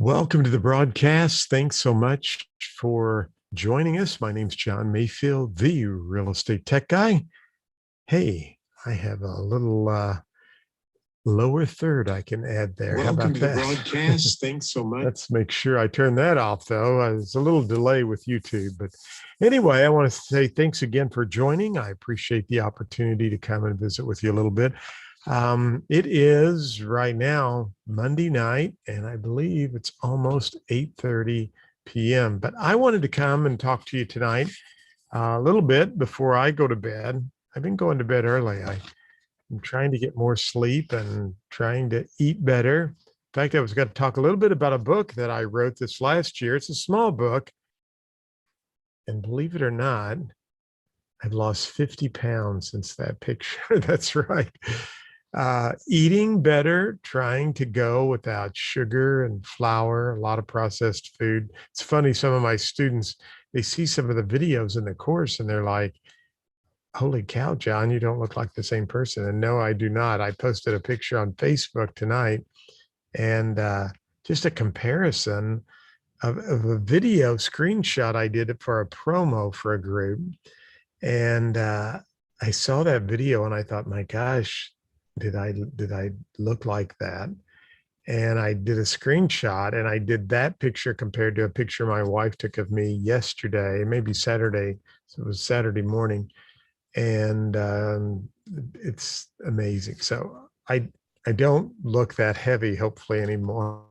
Welcome to the broadcast. Thanks so much for joining us. My name's John Mayfield, the real estate tech guy. Hey, I have a little lower third I can add there. How Welcome about to the that? broadcast. Thanks so much. Let's make sure I turn that off, though. There's a little delay with YouTube. But anyway, I want to say thanks again for joining. I appreciate the opportunity to come and visit with you a little bit. It is right now Monday night, and I believe it's almost 8:30 p.m. But I wanted to come and talk to you tonight a little bit before I go to bed. I've been going to bed early. I'm trying to get more sleep and trying to eat better. In fact, I was going to talk a little bit about a book that I wrote this last year. It's a small book, and believe it or not, I've lost 50 pounds since that picture. That's right. Eating better, trying to go without sugar and flour, a lot of processed food. It's funny, some of my students, they see some of the videos in the course and they're like, holy cow, John, you don't look like the same person. And no, I do not. I posted a picture on Facebook tonight and just a comparison of a video screenshot I did for a promo for a group. And I saw that video and I thought, my gosh, did I look like that? And I did a screenshot and I did that picture compared to a picture my wife took of me yesterday, maybe Saturday. So it was Saturday morning. And it's amazing. So I don't look that heavy, hopefully, anymore,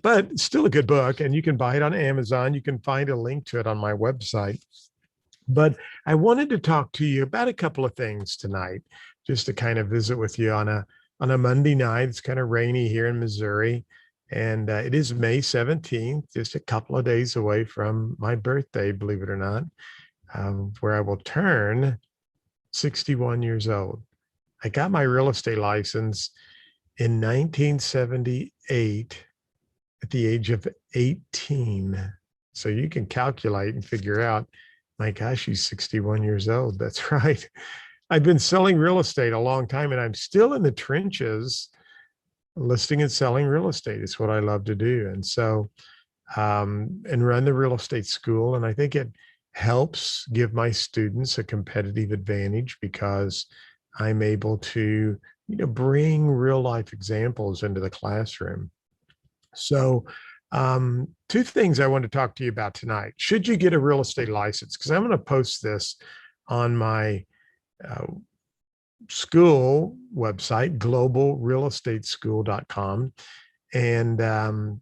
but still a good book. And you can buy it on Amazon. You can find a link to it on my website. But I wanted to talk to you about a couple of things tonight, just to kind of visit with you on a Monday night. It's kind of rainy here in Missouri, and it is May 17th, just a couple of days away from my birthday, believe it or not, where I will turn 61 years old. I got my real estate license in 1978 at the age of 18. So you can calculate and figure out, my gosh, she's 61 years old. That's right. I've been selling real estate a long time and I'm still in the trenches listing and selling real estate. It's what I love to do. And so, and run the real estate school. And I think it helps give my students a competitive advantage because I'm able to, bring real life examples into the classroom. So, two things I want to talk to you about tonight. Should you get a real estate license? Because I'm going to post this on my school website, globalrealestateschool.com. And I'm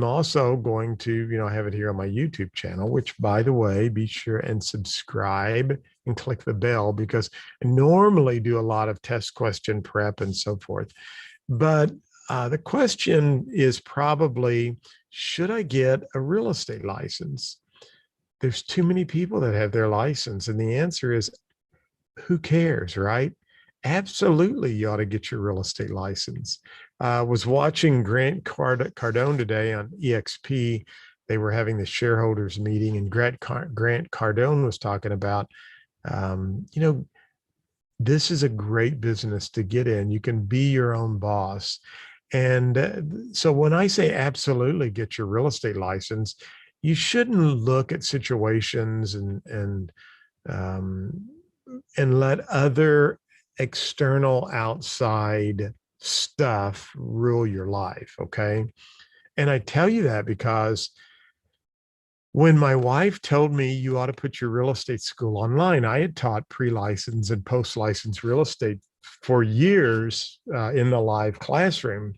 also going to, have it here on my YouTube channel, which, by the way, be sure and subscribe and click the bell because I normally do a lot of test question prep and so forth. But the question is probably, should I get a real estate license? There's too many people that have their license. And the answer is, who cares, right? Absolutely, you ought to get your real estate license. Was watching Grant Cardone today on EXP. They were having the shareholders meeting, and Grant Cardone was talking about, this is a great business to get in. You can be your own boss. And so when I say absolutely get your real estate license, you shouldn't look at situations and let other external outside stuff rule your life. Okay. And I tell you that because when my wife told me you ought to put your real estate school online, I had taught pre-license and post-license real estate for years in the live classroom.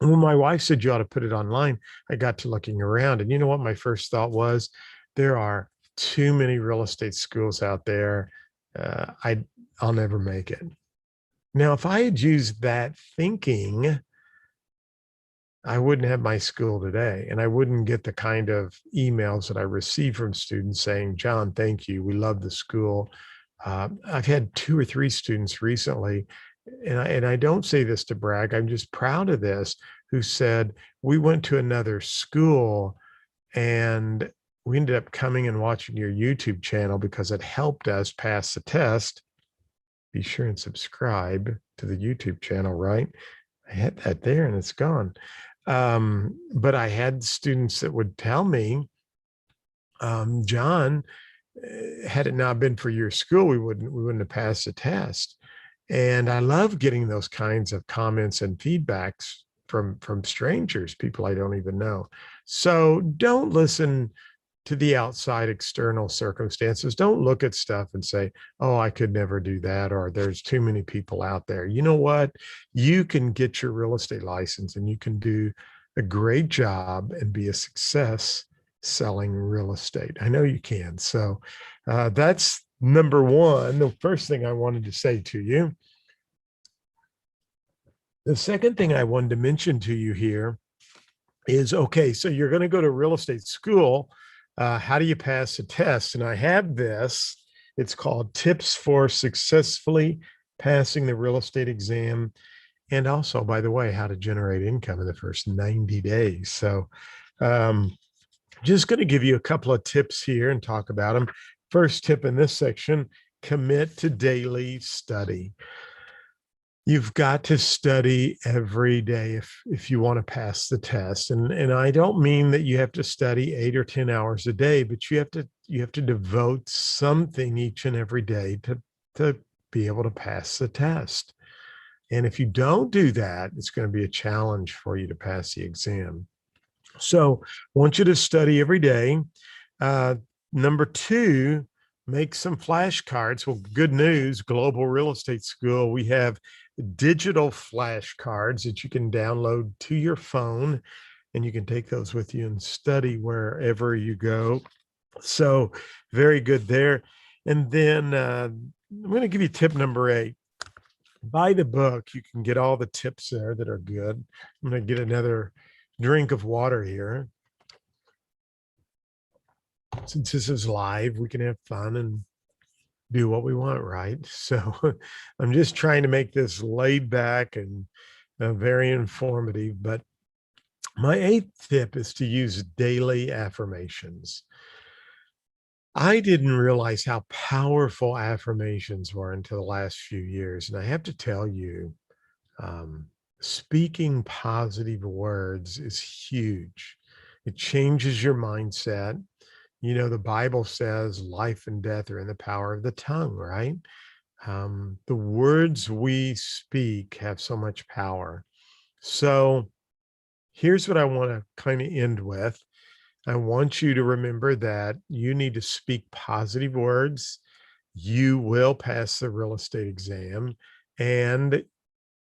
And when my wife said you ought to put it online, I got to looking around. And you know what my first thought was? There are too many real estate schools out there. I'll never make it. Now, if I had used that thinking, I wouldn't have my school today, and I wouldn't get the kind of emails that I receive from students saying, John, thank you. We love the school. I've had 2 or 3 students recently, and I don't say this to brag, I'm just proud of this, who said, we went to another school and we ended up coming and watching your YouTube channel because it helped us pass the test. Be sure and subscribe to the YouTube channel, right? I had that there and it's gone. But I had students that would tell me, John, had it not been for your school, we wouldn't have passed the test. And I love getting those kinds of comments and feedbacks from strangers, people I don't even know. So don't listen to the outside external circumstances. Don't look at stuff and say, oh, I could never do that, or there's too many people out there. You know what? You can get your real estate license and you can do a great job and be a success selling real estate. I know you can. So that's number one, the first thing I wanted to say to you. The second thing I wanted to mention to you here is, okay, so you're going to go to real estate school. How do you pass a test? And I have this. It's called Tips for Successfully Passing the Real Estate Exam. And also, by the way, how to generate income in the first 90 days. So just going to give you a couple of tips here and talk about them. First tip in this section, commit to daily study. You've got to study every day if you want to pass the test. And I don't mean that you have to study 8 or 10 hours a day, but you have to devote something each and every day to be able to pass the test. And if you don't do that, it's going to be a challenge for you to pass the exam. So I want you to study every day. Number two, make some flashcards. Well, good news, Global Real Estate School, we have digital flashcards that you can download to your phone, and you can take those with you and study wherever you go. So very good there. And then I'm going to give you tip number 8. Buy the book. You can get all the tips there that are good. I'm going to get another drink of water here. Since this is live, we can have fun and do what we want, right? So I'm just trying to make this laid back and very informative. But my 8th tip is to use daily affirmations. I didn't realize how powerful affirmations were until the last few years. And I have to tell you, speaking positive words is huge. It changes your mindset. You know, the Bible says life and death are in the power of the tongue, right? The words we speak have so much power. So here's what I want to kind of end with. I want you to remember that you need to speak positive words. You will pass the real estate exam, and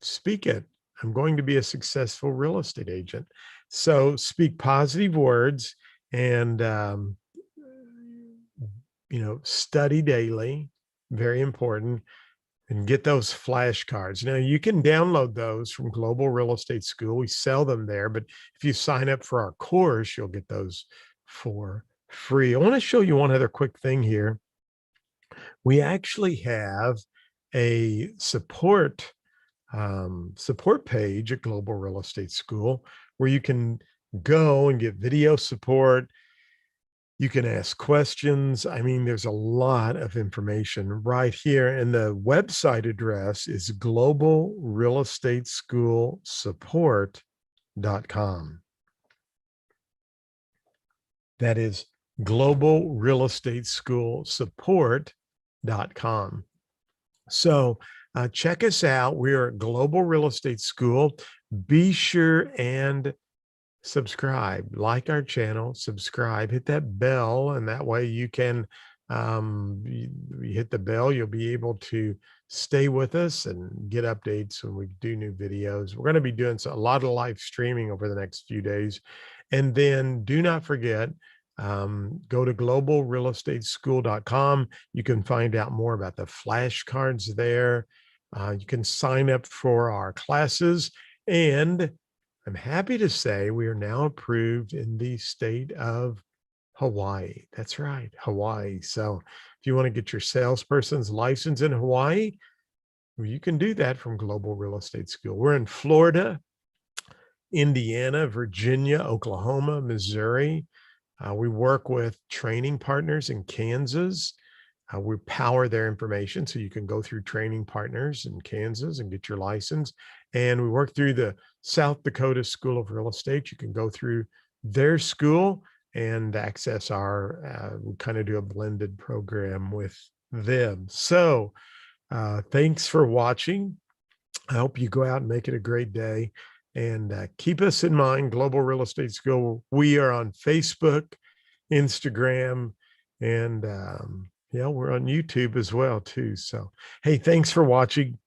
speak it. I'm going to be a successful real estate agent. So speak positive words and, study daily, very important, and get those flashcards. Now, you can download those from Global Real Estate School. We sell them there, but if you sign up for our course, you'll get those for free. I want to show you one other quick thing here. We actually have a support page at Global Real Estate School where you can go and get video support. You can ask questions. I mean, there's a lot of information right here. And the website address is globalrealestateschoolsupport.com. That is globalrealestateschoolsupport.com. So check us out. We are at Global Real Estate School. Be sure and subscribe, like our channel, subscribe, hit that bell, and that way you can, you hit the bell, you'll be able to stay with us and get updates when we do new videos. We're going to be doing a lot of live streaming over the next few days. And then do not forget, go to globalrealestateschool.com. You can find out more about the flashcards there. You can sign up for our classes, and I'm happy to say we are now approved in the state of Hawaii. That's right, Hawaii. So if you want to get your salesperson's license in Hawaii, you can do that from Global Real Estate School. We're in Florida, Indiana, Virginia, Oklahoma, Missouri. We work with training partners in Kansas, We power their information so you can go through training partners in Kansas and get your license. And we work through the South Dakota School of Real Estate. You can go through their school and access we kind of do a blended program with them. So thanks for watching. I hope you go out and make it a great day. And keep us in mind, Global Real Estate School. We are on Facebook, Instagram, and yeah, we're on YouTube as well too. So, hey, thanks for watching.